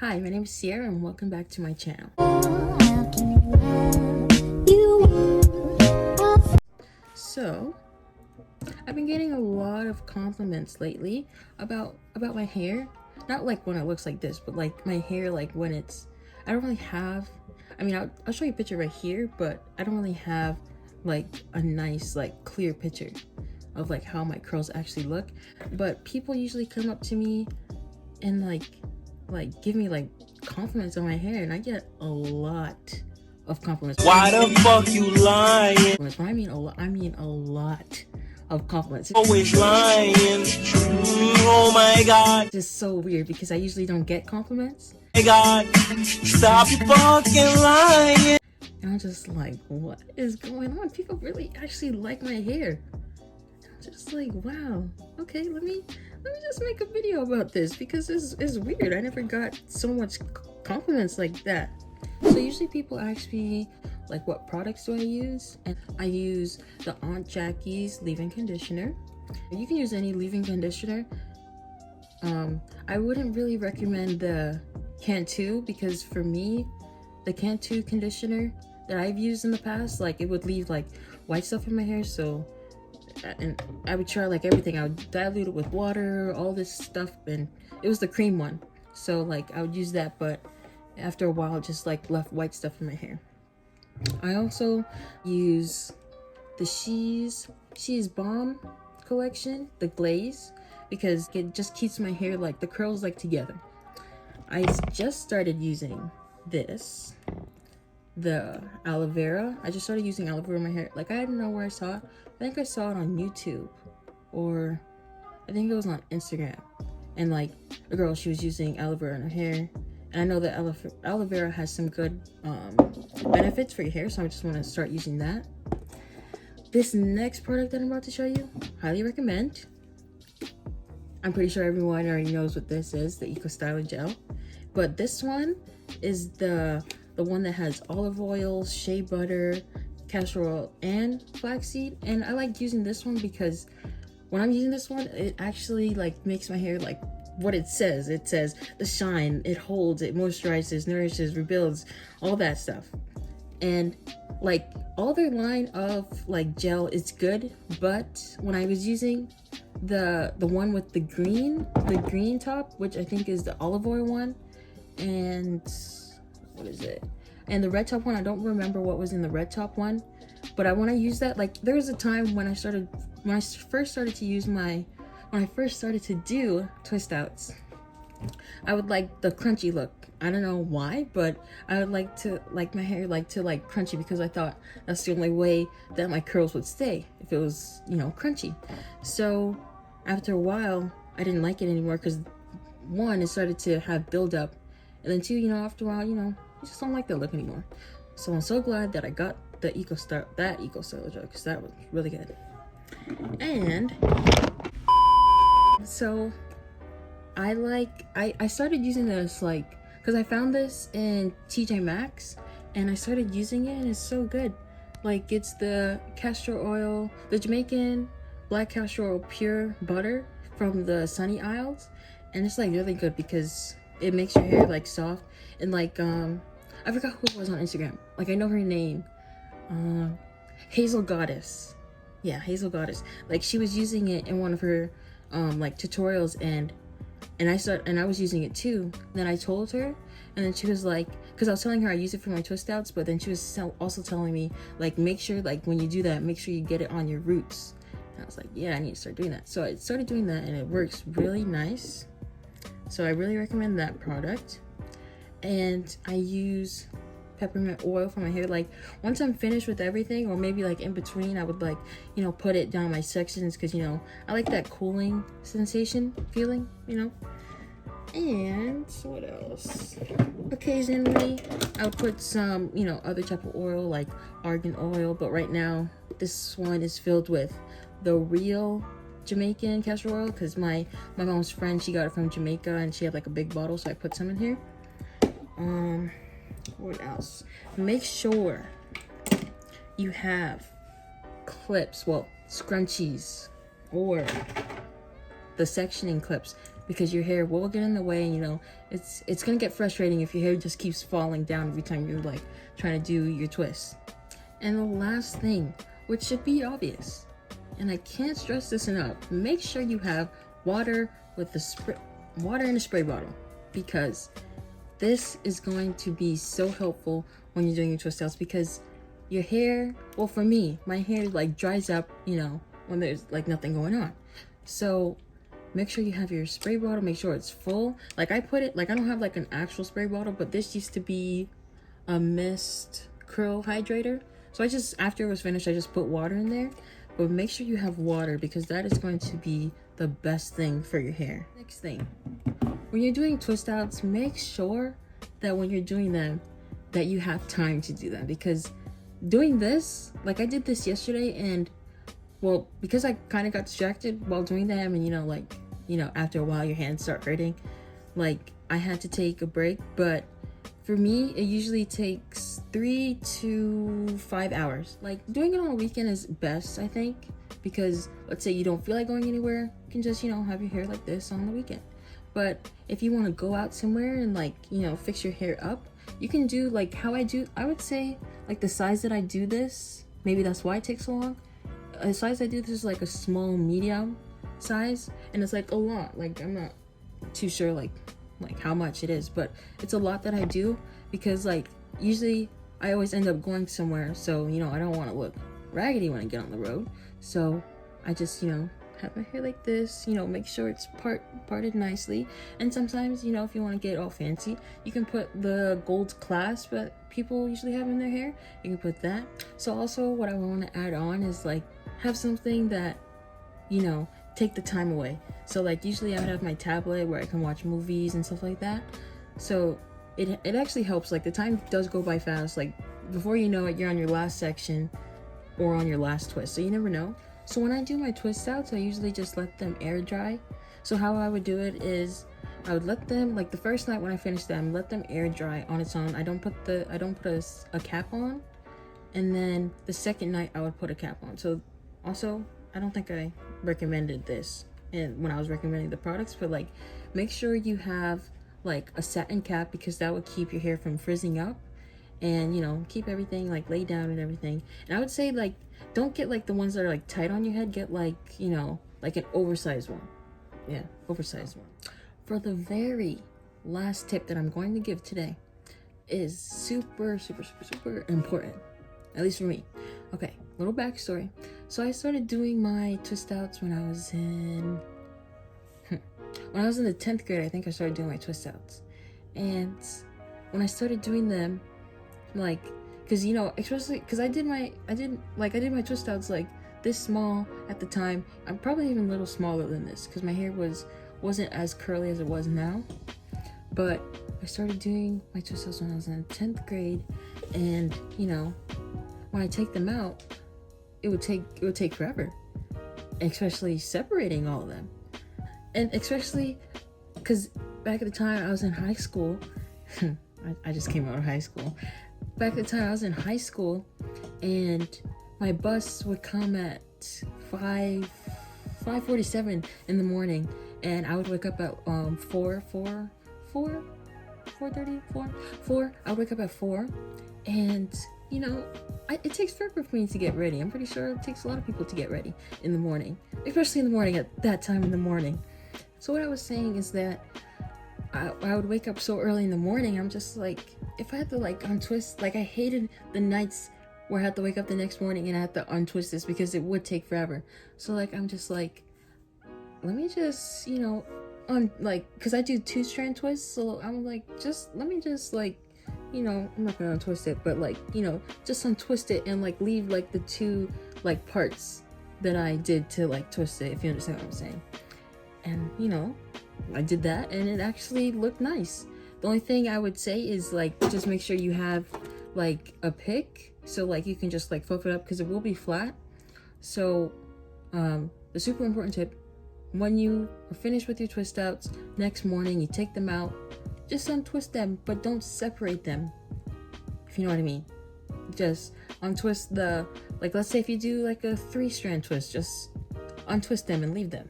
Hi, my name is Sierra and welcome back to my channel. So, I've been getting a lot of compliments lately about my hair. Not like when it looks like this, but like my hair, like when it's, I don't really have, I'll show you a picture right here, but I don't really have like a nice, like clear picture of like how my curls actually look. But people usually come up to me and like give me like compliments on my hair, and I get a lot of compliments. Why the fuck you lying? When I mean a lot of compliments. Always lying. Oh my god. It's just so weird because I usually don't get compliments. My god. Stop fucking lying. And I'm just like, what is going on? People really actually like my hair. I'm just like, wow. Okay, let me just make a video about this because this is weird. I never got so much compliments like that. So usually people ask me like what products do I use, and I use the Aunt Jackie's leave-in conditioner. You can use any leave-in conditioner. I wouldn't really recommend the Cantu because for me, the Cantu conditioner that I've used in the past, like it would leave like white stuff in my hair. So, and I would try like everything. I would dilute it with water, all this stuff, and it was the cream one. So like I would use that, but after a while, it just like left white stuff in my hair. I also use the She's Balm collection, the glaze, because it just keeps my hair like the curls like together. I just started using this, the aloe vera. I just started using aloe vera in my hair. Like I didn't know where I saw it. I think I saw it on YouTube, or I think it was on Instagram. And like a girl, she was using aloe vera in her hair. And I know that aloe vera has some good benefits for your hair, so I just want to start using that. This next product that I'm about to show you, highly recommend. I'm pretty sure everyone already knows what this is, the Eco Styler Gel. But this one is the one that has olive oil, shea butter, castor oil, and flaxseed. And I like using this one because when I'm using this one, it actually like makes my hair like what it says. It says the shine, it holds, it moisturizes, nourishes, rebuilds, all that stuff. And like all their line of like gel is good, but when I was using the one with the green top, which I think is the olive oil one, and what is it, and the red top one, I don't remember what was in the red top one, but when I used that, like there was a time when I first started to do twist outs, I would like the crunchy look. I don't know why, but I would like my hair to crunchy, because I thought that's the only way that my curls would stay, if it was, crunchy. So after a while, I didn't like it anymore because one, it started to have buildup, and then two, after a while, you just don't like that look anymore. So I'm so glad that I got the Eco Styler Gel, because that was really good. And so I started using this because I found this in TJ Maxx, and I started using it, and it's so good. Like it's the castor oil, the Jamaican black castor oil pure butter from the Sunny Isles, and it's like really good because it makes your hair like soft, and like I forgot who it was on Instagram. Like I know her name, Hazel Goddess. Yeah, Hazel Goddess. Like she was using it in one of her like tutorials, and I was using it too. Then I told her, and then she was like, because I was telling her I use it for my twist outs, but then she was also telling me like, make sure like when you do that, make sure you get it on your roots. And I was like, yeah, I need to start doing that. So I started doing that, and it works really nice. So I really recommend that product. And I use peppermint oil for my hair. Like once I'm finished with everything, or maybe like in between, I would like put it down my sections, because I like that cooling sensation feeling. And what else, occasionally I'll put some other type of oil like argan oil, but right now this one is filled with the real Jamaican castor oil, because my mom's friend, she got it from Jamaica, and she had like a big bottle, so I put some in here. What else? Make sure you have clips, well, scrunchies, or the sectioning clips, because your hair will get in the way, and you know, it's gonna get frustrating if your hair just keeps falling down every time you're like trying to do your twist. And the last thing, which should be obvious, and I can't stress this enough, make sure you have water with the water in a spray bottle, because this is going to be so helpful when you're doing your twist outs, because your hair, well, for me, my hair like dries up, you know, when there's like nothing going on. So make sure you have your spray bottle, make sure it's full. Like I put it, like I don't have like an actual spray bottle, but this used to be a mist curl hydrator. So I just, after it was finished, I just put water in there. But make sure you have water, because that is going to be the best thing for your hair. Next thing, when you're doing twist outs, make sure that when you're doing them, that you have time to do them. Because doing this, like I did this yesterday, and well, because I kind of got distracted while doing them, and you know, like, you know, after a while your hands start hurting, like I had to take a break. But for me, it usually takes 3 to 5 hours. Like doing it on a weekend is best, I think, because let's say you don't feel like going anywhere, you can just, you know, have your hair like this on the weekend. But if you want to go out somewhere and like, you know, fix your hair up, you can do like how I do. I would say like the size that I do this, maybe that's why it takes so long. The size I do this is like a small medium size, and it's like a lot. Like I'm not too sure like how much it is, but it's a lot that I do, because like usually I always end up going somewhere, so you know I don't want to look raggedy when I get on the road. So I just, you know, have my hair like this, you know, make sure it's parted nicely. And sometimes, you know, if you want to get all fancy, you can put the gold clasp that people usually have in their hair. You can put that. So also what I want to add on is like have something that, you know, take the time away. So like usually I would have my tablet where I can watch movies and stuff like that. So it actually helps. Like the time does go by fast. Like before you know it, you're on your last section or on your last twist, so you never know. So when I do my twist outs, I usually just let them air dry. So how I would do it is I would let them, like the first night when I finish them, let them air dry on its own. I don't put a cap on, and then the second night I would put a cap on. So also, I don't think I recommended this and when I was recommending the products, but like make sure you have like a satin cap, because that would keep your hair from frizzing up, and you know, keep everything like laid down and everything. And I would say like don't get like the ones that are like tight on your head, get like, you know, like an oversized one. Yeah, oversized one. For the very last tip that I'm going to give today is super important, at least for me. Okay, little backstory. So I started doing my twist outs when I was in the 10th grade. I think I started doing my twist outs. And when I started doing them, like, because you know, especially because I did my twist outs like this small at the time. I'm probably even a little smaller than this, because my hair wasn't as curly as it was now. But I started doing my twist outs when I was in 10th grade, and you know, when I take them out, it would take forever, especially separating all of them. And especially because back at the time I was in high school. I just came out of high school. Back at the time I was in high school, and my bus would come at 5:47 in the morning, and I would wake up at 4. I would wake up at 4, and you know, it takes forever for me to get ready. I'm pretty sure it takes a lot of people to get ready in the morning, especially in the morning at that time in the morning. So what I was saying is that I would wake up so early in the morning. I'm just like, if I had to like untwist, like I hated the nights where I had to wake up the next morning and I had to untwist this, because it would take forever. So like I'm just like, let me just, you know, because I do 2-strand twists, so I'm like, let me just like, you know, I'm not gonna untwist it, but like, you know, just untwist it and like leave like the 2 like parts that I did to like twist it, if you understand what I'm saying. And you know, I did that and it actually looked nice. The only thing I would say is like, just make sure you have like a pick, so like you can just like fluff it up, because it will be flat. So the super important tip, when you are finished with your twist outs, next morning you take them out, just untwist them, but don't separate them, if you know what I mean. Just untwist like let's say if you do like a 3-strand twist, just untwist them and leave them.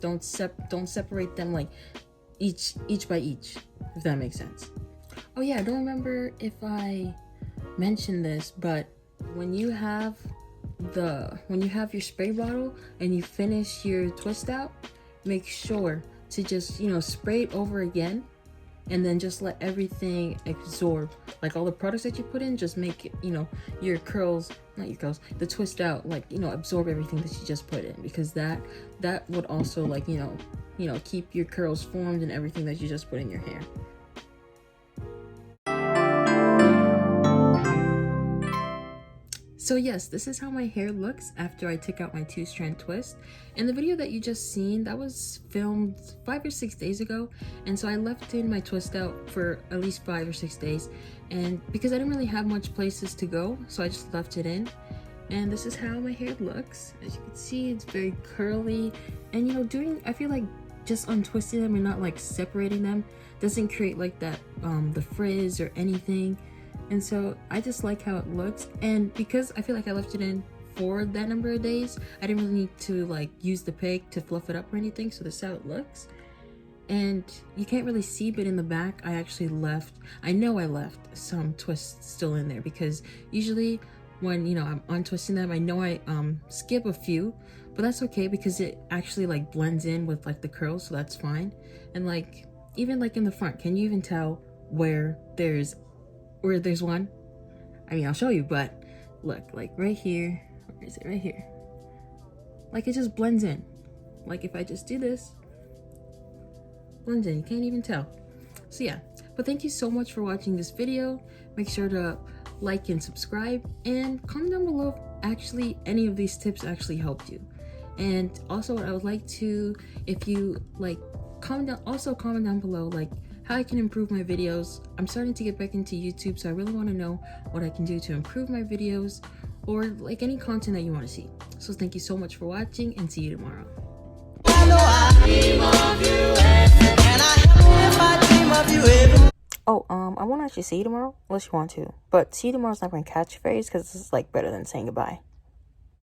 Don't separate them like each by each, if that makes sense. Oh yeah, I don't remember if I mentioned this, but when you have your spray bottle and you finish your twist out, make sure to just, spray it over again, and then just let everything absorb. Like all the products that you put in, just make it, your curls, not your curls, the twist out, like, absorb everything that you just put in, because that would also, like, keep your curls formed and everything that you just put in your hair. So yes, this is how my hair looks after I took out my 2-strand twist. And the video that you just seen, that was filmed 5 or 6 days ago. And so I left in my twist out for at least 5 or 6 days. And because I didn't really have much places to go, so I just left it in. And this is how my hair looks. As you can see, it's very curly. And I feel like just untwisting them and not like separating them doesn't create like that, the frizz or anything. And so I just like how it looks, and because I feel like I left it in for that number of days, I didn't really need to like use the peg to fluff it up or anything. So this is how it looks, and you can't really see, but in the back I know I left some twists still in there, because usually when I'm untwisting them, I know I skip a few, but that's okay because it actually like blends in with like the curls, so that's fine. And like even like in the front, can you even tell where there's one? I mean, I'll show you, but look, like right here, where is it? Right here. Like it just blends in. Like if I just do this, blends in, you can't even tell. So yeah, but thank you so much for watching this video. Make sure to like and subscribe, and comment down below if actually any of these tips actually helped you. And also I would like to, if you like, comment down below like how I can improve my videos. I'm starting to get back into YouTube, so I really want to know what I can do to improve my videos, or like any content that you want to see. So thank you so much for watching, and see you tomorrow. Oh, I won't actually see you tomorrow unless you want to, but see you tomorrow's not going to catch phrase, because this is like better than saying goodbye.